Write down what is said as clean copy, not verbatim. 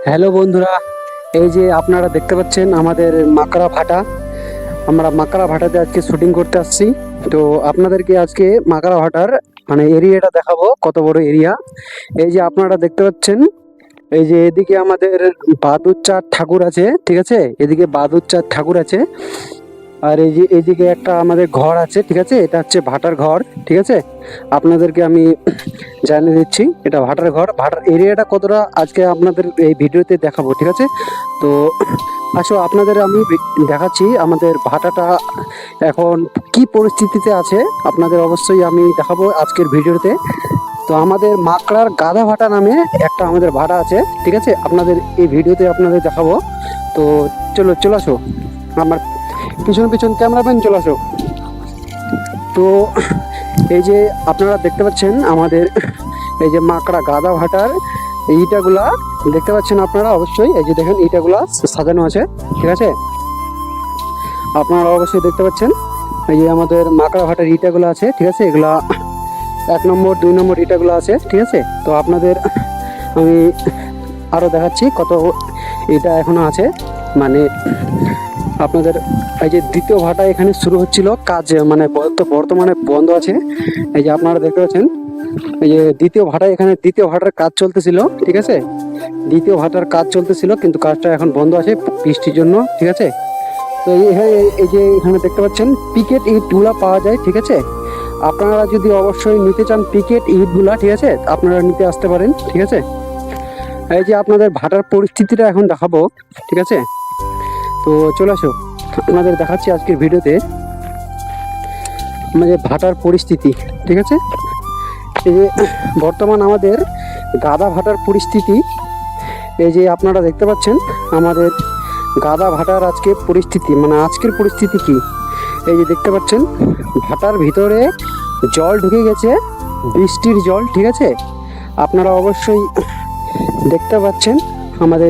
Hello বন্ধুরা, এই যে আপনারা দেখতে পাচ্ছেন আমাদের মাকড়া ভাটা। আমরা মাকড়া ভাটাতে আজকে শুটিং করতে আসছি। তো আপনাদেরকে আজকে মাকড়া ভাটার মানে এরিয়াটা দেখাবো, কত বড় এরিয়া। এই যে আপনারা দেখতে পাচ্ছেন, এই যে এদিকে আমাদের বাদুর চাঁদ ঠাকুর আছে, ঠিক আছে, এদিকে বাদুর চাঁদ ঠাকুর আছে। আর এই যে এইদিকে একটা আমাদের ঘর আছে, ঠিক আছে, এটা হচ্ছে ভাটার ঘর, ঠিক আছে। আপনাদেরকে আমি জানিয়ে দিচ্ছি এটা ভাটার ঘর। ভাটার এরিয়াটা কতটা আজকে আপনাদের এই ভিডিওতে দেখাবো, ঠিক আছে। তো আসো আপনাদের আমি দেখাচ্ছি আমাদের ভাটাটা এখন কি পরিস্থিতিতে আছে, আপনাদের অবশ্যই আমি দেখাবো আজকের ভিডিওতে। তো আমাদের মাকড়ার গাধা ভাটা নামে একটা আমাদের ভাটা আছে, ঠিক আছে, আপনাদের এই ভিডিওতে আপনাদের দেখাবো। তো চলে আসো, আমার পিছন পিছন ক্যামেরাম্যান চলে আসো। তো এই যে আপনারা দেখতে পাচ্ছেন আমাদের এই যে মাকড়া গাদা ভাটার ইটাগুলা দেখতে পাচ্ছেন আপনারা অবশ্যই। এই যে দেখেন ইটাগুলা সাজানো আছে, ঠিক আছে, আপনারা অবশ্যই দেখতে পাচ্ছেন। এই যে আমাদের মাকড়া ভাটার ইটাগুলো আছে, ঠিক আছে, এগুলা 1 নম্বর 2 নম্বর ইটাগুলো আছে, ঠিক আছে। তো আপনাদের আমি আরো দেখাচ্ছি কত ইটা এখনো আছে। মানে আপনাদের এই যে দ্বিতীয় ভাটা এখানে শুরু হচ্ছিল কাজ, মানে বর্তমানে বন্ধ আছে। এই যে আপনারা দেখতে পাচ্ছেন, এই যে দ্বিতীয় ভাটার কাজ চলতেছিল, ঠিক আছে, দ্বিতীয় ভাটার কাজ চলতেছিল, কিন্তু কাজটা এখন বন্ধ আছে বৃষ্টির জন্য, ঠিক আছে। তো এই যে এখানে দেখতে পাচ্ছেন পিকেট ইটগুলা পাওয়া যায়, ঠিক আছে। আপনারা যদি অবশ্যই নিতে চান পিকেট ইটগুলা, ঠিক আছে, আপনারা নিতে আসতে পারেন, ঠিক আছে। এই যে আপনাদের ভাটার পরিস্থিতিটা এখন দেখাবো, ঠিক আছে। তো চলে আসো, আপনাদের দেখাচ্ছি আজকের ভিডিওতে আমাদের ভাটার পরিস্থিতি, ঠিক আছে। এই যে বর্তমান আমাদের গাদা ভাটার পরিস্থিতি, এই যে আপনারা দেখতে পাচ্ছেন আমাদের গাদা ভাটার আজকে পরিস্থিতি, মানে আজকের পরিস্থিতি কি, এই যে দেখতে পাচ্ছেন ভাটার ভিতরে জল ঢুকে গেছে, বৃষ্টির জল, ঠিক আছে। আপনারা অবশ্যই দেখতে পাচ্ছেন আমাদের